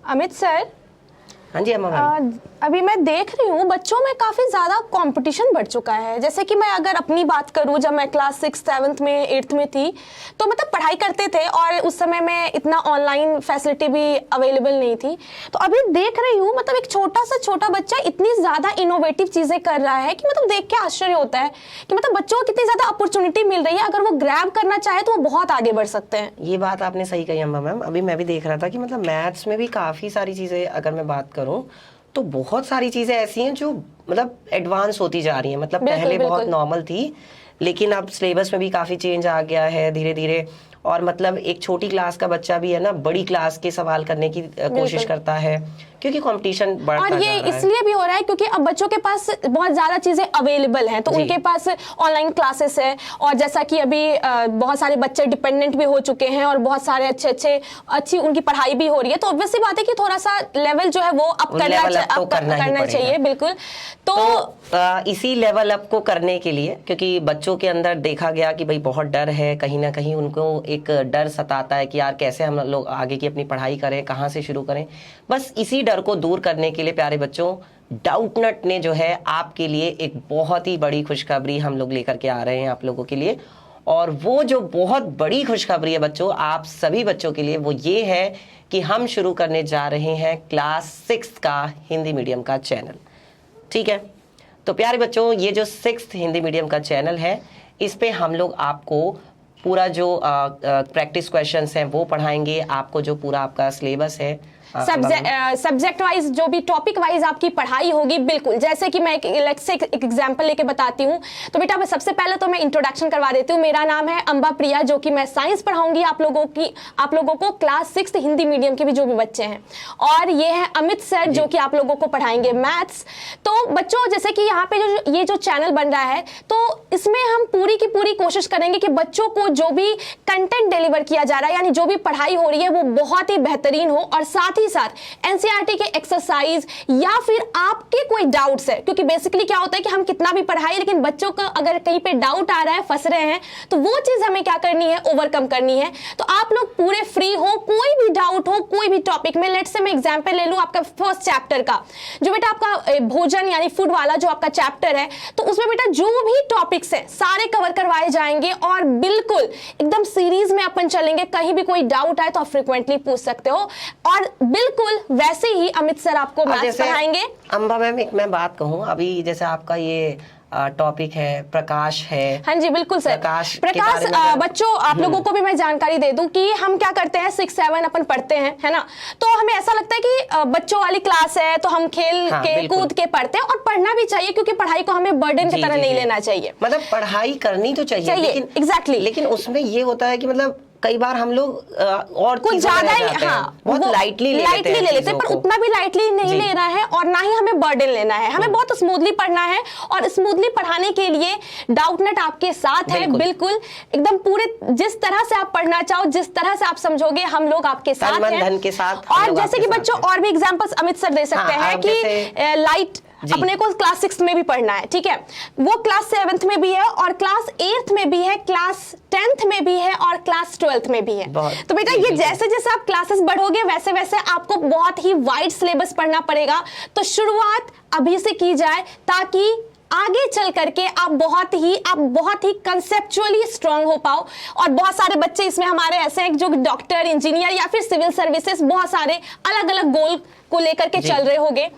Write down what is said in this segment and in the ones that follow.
Amit sir, हाँ जी अम्मा ma'am. अभी मैं देख रही हूँ बच्चों में काफ़ी ज़्यादा कंपटीशन बढ़ चुका है। जैसे कि मैं अगर अपनी बात करूँ, जब मैं क्लास 6, 7 में 8th में थी तो मतलब पढ़ाई करते थे और उस समय में इतना ऑनलाइन फैसिलिटी भी अवेलेबल नहीं थी। तो अभी देख रही हूँ मतलब एक छोटा सा छोटा बच्चा इतनी ज़्यादा इनोवेटिव चीज़ें कर रहा है कि मतलब देख के आश्चर्य होता है कि मतलब बच्चों को कितनी ज़्यादा अपॉर्चुनिटी मिल रही है। अगर वो ग्रैब करना चाहे तो वो बहुत आगे बढ़ सकते हैं। ये बात आपने सही कही अम्मा मैम। अभी मैं भी देख रहा था कि मतलब मैथ्स में भी काफ़ी सारी चीज़ें, अगर मैं बात करूं तो बहुत सारी चीज़ें ऐसी हैं जो मतलब एडवांस होती जा रही हैं। मतलब पहले बहुत नॉर्मल थी, लेकिन अब सिलेबस में भी काफ़ी चेंज आ गया है धीरे धीरे। और मतलब एक छोटी क्लास का बच्चा भी है ना, बड़ी क्लास के सवाल करने की कोशिश करता है, क्योंकि कंपटीशन बढ़ता और ये इसलिए भी हो रहा है क्योंकि अब बच्चों के पास बहुत ज़्यादा चीज़ें अवेलेबल हैं, तो उनके पास ऑनलाइन क्लासेस है। और जैसा कि अभी बहुत सारे बच्चे डिपेंडेंट भी हो चुके हैं और बहुत सारे अच्छी उनकी पढ़ाई भी हो रही है। तो ऑब्वियसली बात है कि थोड़ा सा लेवल जो है वो अप करना चाहिए। बिल्कुल। तो इसी लेवल अप को करने के लिए, क्योंकि बच्चों के अंदर देखा गया कि भाई बहुत डर है, कहीं ना कहीं उनको एक डर सताता है कि यार कैसे हम लोग आगे की अपनी पढ़ाई करें, कहाँ से शुरू करें। बस इसी डर को दूर करने के लिए प्यारे बच्चों, डाउटनट ने जो है आपके लिए एक बहुत ही बड़ी खुशखबरी हम लोग लेकर के आ रहे हैं आप लोगों के लिए। और वो जो बहुत बड़ी खुशखबरी है बच्चों, आप सभी बच्चों के लिए, वो ये है कि हम शुरू करने जा रहे हैं क्लास 6 का हिंदी मीडियम का चैनल। ठीक है, तो प्यारे बच्चों, ये जो 6th हिंदी मीडियम का चैनल है, इस पे हम लोग आपको पूरा जो प्रैक्टिस क्वेश्चंस हैं वो पढ़ाएंगे। आपको जो पूरा आपका सिलेबस है, सब्जेक्ट वाइज जो भी टॉपिक वाइज आपकी पढ़ाई होगी, बिल्कुल। जैसे कि मैं एक एग्जांपल लेके बताती हूँ। तो बेटा सबसे पहले तो मैं इंट्रोडक्शन करवा देती हूँ। मेरा नाम है अंबा प्रिया, जो कि मैं साइंस पढ़ाऊंगी आप लोगों को क्लास 6 हिंदी मीडियम के भी जो भी बच्चे हैं। और ये है अमित सर, जो कि आप लोगों को पढ़ाएंगे मैथ्स। तो बच्चों, जैसे कि यहाँ पे ये जो चैनल बन रहा है, तो इसमें हम पूरी की पूरी कोशिश करेंगे कि बच्चों को जो भी कंटेंट डिलीवर किया जा रहा है, यानी जो भी पढ़ाई हो रही है, वो बहुत ही बेहतरीन हो। और साथ ही साथ एनसीईआरटी के एक्सरसाइज या फिर आपके कोई डाउट्स है, क्योंकि बेसिकली क्या होता है कि हम कितना भी पढ़ाई, लेकिन बच्चों को अगर कहीं पे डाउट आ रहा है, फंस रहे हैं, तो वो चीज हमें क्या करनी है, ओवरकम करनी है। तो आप लोग पूरे फ्री हो, कोई भी डाउट हो कोई भी टॉपिक में। लेट्स से मैं एग्जांपल ले लूं आपका फर्स्ट चैप्टर का, जो बेटा आपका भोजन यानी फूड वाला जो आपका चैप्टर है, तो उसमें बेटा जो भी टॉपिक्स है सारे कवर करवाए जाएंगे और बिल्कुल एकदम सीरीज में अपन चलेंगे। कहीं भी कोई डाउट आए तो आप फ्रिक्वेंटली पूछ सकते हो। और बिल्कुल वैसे ही अमित सर आपको मैथ्स पढ़ाएंगे। अंबा मैम, एक मैं बात कहूँ, अभी जैसे आपका ये टॉपिक है प्रकाश है। हाँ जी बिल्कुल सर। प्रकाश बच्चों, आप लोगों को भी मैं जानकारी दे दूं कि हम क्या करते हैं, 6, 7 अपन पढ़ते हैं, है ना। तो हमें ऐसा लगता है कि बच्चों वाली क्लास है तो हम खेल के कूद के पढ़ते हैं, और पढ़ना भी चाहिए, क्योंकि पढ़ाई को हमें बर्डन की तरह नहीं लेना चाहिए। मतलब पढ़ाई करनी तो चाहिए, लेकिन एग्जैक्टली, लेकिन उसमें ये होता है कि मतलब कई बार हम लोग और कुछ ज्यादा ही बहुत लाइटली ले लेते हैं, पर उतना भी लाइटली नहीं लेना है और ना ही हमें बर्डन लेना है। हमें बहुत स्मूथली पढ़ना है, और स्मूथली पढ़ाने के लिए डाउटनट आपके साथ है। बिल्कुल एकदम पूरे जिस तरह से आप पढ़ना चाहो, जिस तरह से आप समझोगे, हम लोग आपके साथ हैं। और जैसे कि बच्चों और भी एग्जाम्पल्स अमित सर दे सकते हैं कि लाइट अपने को क्लास 6 में भी पढ़ना है, ठीक है, वो क्लास 7th में भी है, और क्लास 8th में भी है, क्लास 10th में भी है, और क्लास 12th में भी है। तो बेटा ये जैसे जैसे आप क्लासेस बढ़ोगे, वैसे वैसे आपको बहुत ही वाइड सिलेबस पढ़ना पड़ेगा। तो शुरुआत अभी से की जाए, ताकि आगे चल करके आप बहुत ही कंसेप्चुअली स्ट्रांग हो पाओ। और बहुत सारे बच्चे इसमें हमारे ऐसे हैं जो डॉक्टर, इंजीनियर या फिर सिविल सर्विसेज, बहुत सारे अलग अलग गोल को लेकर के चल रहे होंगे।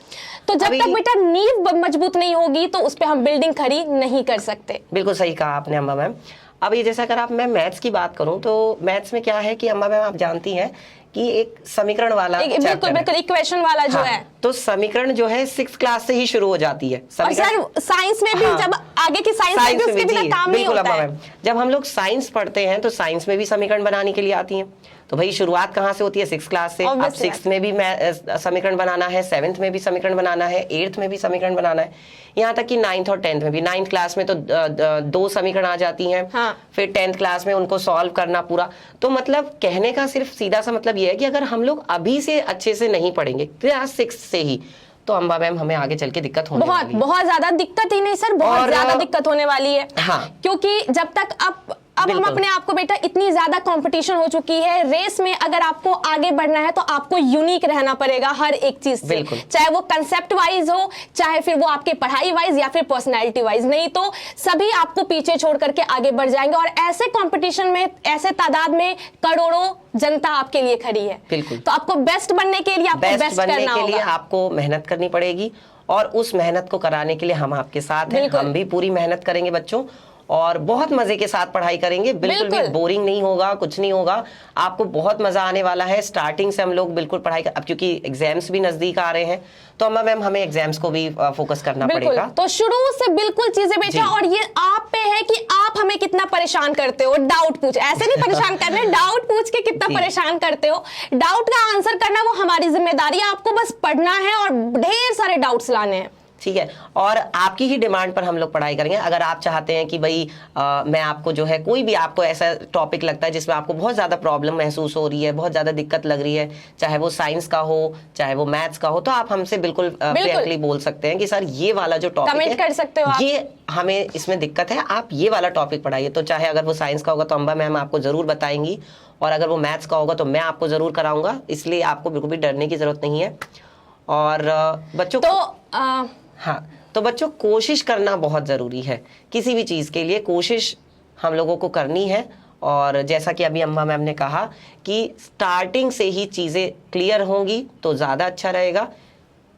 तो जब तक बेटा नींव मजबूत नहीं होगी तो उस पे हम बिल्डिंग खड़ी नहीं कर सकते। बिल्कुल सही कहा आपने अम्मा मैम। अब ये जैसे अगर मैं मैथ्स की बात करूं, तो मैथ्स में क्या है कि अम्मा मैम आप जानती हैं कि एक समीकरण वाला बिल्कुल इक्वेशन वाला जो है, तो समीकरण जो है 6th क्लास से ही शुरू हो जाती है। और सर साइंस में भी जब आगे की साइंस में भी उसके बिना काम नहीं होता है। जब हम लोग साइंस पढ़ते हैं तो साइंस में भी समीकरण बनाने के लिए आती हैं। तो भाई शुरुआत कहाँ से होती है, 6th क्लास से। अब 6th में भी समीकरण बनाना है, 7th में भी समीकरण बनाना है, 8th में भी समीकरण बनाना है, यहाँ तक कि 9th और 10th में भी। 9th क्लास में तो 2 समीकरण आ जाती हैं। फिर 10th क्लास में उनको सॉल्व करना पूरा। तो मतलब कहने का सिर्फ सीधा सा मतलब ये है कि अगर हम लोग अभी से अच्छे से नहीं पढ़ेंगे क्लास 6 से ही, तो अंबा मैम हमें आगे चल के दिक्कत होने वाली है। बहुत ज्यादा दिक्कत ही नहीं सर, बहुत ज्यादा दिक्कत होने वाली है। हाँ, क्योंकि जब तक अब हम बिल्कुल। अपने आप को बेटा, इतनी ज्यादा कंपटीशन हो चुकी है रेस में, अगर आपको आगे बढ़ना है तो आपको यूनिक रहना पड़ेगा हर एक चीज से, बिल्कुल। चाहे वो कंसेप्ट वाइज हो, चाहे फिर वो आपके पढ़ाई वाइज या फिर पर्सनैलिटी वाइज, नहीं तो सभी आपको पीछे छोड़ करके आगे बढ़ जाएंगे। और ऐसे कंपटीशन में, ऐसे तादाद में करोड़ों जनता आपके लिए खड़ी है। बिल्कुल। तो आपको बेस्ट बनने के लिए आपको बेस्ट बनने करना के लिए होगा। आपको मेहनत करनी पड़ेगी, और उस मेहनत को कराने के लिए हम आपके साथ हैं। बिल्कुल। हम भी पूरी मेहनत करेंगे बच्चों, और बहुत मजे के साथ पढ़ाई करेंगे। बिल्कुल भी बोरिंग नहीं होगा, कुछ नहीं होगा, आपको बहुत मजा आने वाला है। स्टार्टिंग से हम लोग बिल्कुल पढ़ाई अब क्योंकि एग्जाम्स भी नजदीक आ रहे हैं, तो अम्मा मैम हमें एग्जाम्स को भी फोकस करना पड़ेगा। तो शुरू से बिल्कुल चीजें बेटा, और ये आप पे है कि आप हमें कितना परेशान करते हो। डाउट पूछ, ऐसे नहीं परेशान करने, डाउट पूछ के कितना परेशान करते हो। डाउट का आंसर करना वो हमारी जिम्मेदारी है, आपको बस पढ़ना है और ढेर सारे डाउट्स लाने हैं। ठीक है, और आपकी ही डिमांड पर हम लोग पढ़ाई करेंगे। अगर आप चाहते हैं कि भाई मैं आपको जो है, कोई भी आपको ऐसा टॉपिक लगता है जिसमें आपको बहुत ज़्यादा प्रॉब्लम महसूस हो रही है, बहुत ज़्यादा दिक्कत लग रही है, चाहे वो साइंस का हो, चाहे वो मैथ्स का हो, तो आप हमसे बिल्कुल फ्रैंकली बोल सकते हैं कि सर ये वाला जो टॉपिक कमेंट कर सकते हो आप। ये हमें इसमें दिक्कत है, आप ये वाला टॉपिक पढ़ाइए। तो चाहे अगर वो साइंस का होगा तो अम्बा मैम आपको ज़रूर बताएंगी, और अगर वो मैथ्स का होगा तो मैं आपको ज़रूर कराऊंगा, इसलिए आपको बिल्कुल भी डरने की ज़रूरत नहीं है। और बच्चों हाँ, तो बच्चों कोशिश करना बहुत ज़रूरी है। किसी भी चीज़ के लिए कोशिश हम लोगों को करनी है। और जैसा कि अभी अम्मा मैम ने कहा कि स्टार्टिंग से ही चीज़ें क्लियर होंगी तो ज़्यादा अच्छा रहेगा।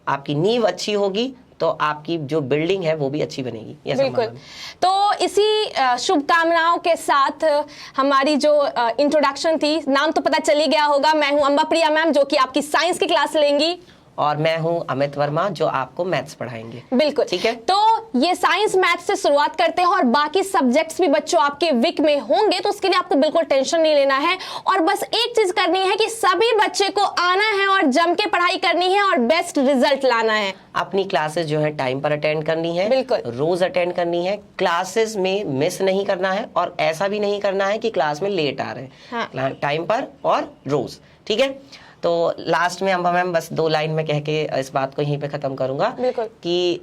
आपकी नींव अच्छी होगी तो आपकी जो बिल्डिंग है वो भी अच्छी बनेगी। Yes, बिल्कुल। अम्मा मैम। तो इसी शुभकामनाओं के साथ हमारी जो इंट्रोडक्शन थी, नाम तो पता चल ही गया होगा, मैं हूं अम्बा प्रिया मैम जो कि आपकी साइंस की क्लास लेंगी, और मैं हूं अमित वर्मा जो आपको मैथ्स पढ़ाएंगे। बिल्कुल ठीक है। तो ये साइंस मैथ्स से शुरुआत करते हैं, और बाकी सब्जेक्ट्स भी बच्चों आपके वीक में होंगे, तो उसके लिए आपको बिल्कुल टेंशन नहीं लेना है। और बस एक चीज करनी है कि सभी बच्चे को आना है और जम के पढ़ाई करनी है और बेस्ट रिजल्ट लाना है। अपनी क्लासेस जो है टाइम पर अटेंड करनी है, बिल्कुल। रोज अटेंड करनी है, क्लासेस में मिस नहीं करना है, और ऐसा भी नहीं करना है कि क्लास में लेट आ रहे हैं। हाँ। टाइम पर और रोज। ठीक है। तो लास्ट में अम्बा मैम बस 2 लाइन में कह के इस बात को यहीं पे खत्म करूंगा बिल्कुल। कि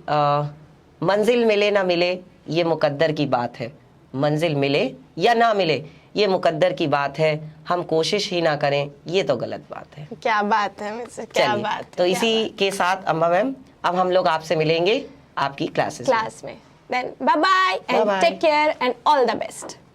मंजिल मिले ना मिले ये मुकद्दर की बात है, मंजिल मिले या ना मिले ये मुकद्दर की बात है, हम कोशिश ही ना करें ये तो गलत बात है। क्या बात है मिस, क्या चलिए, बात। तो इसी के साथ अम्बा मैम अब हम लोग आपसे मिलेंगे आपकी क्लासेस क्लास में। Then bye bye and take care and all the best.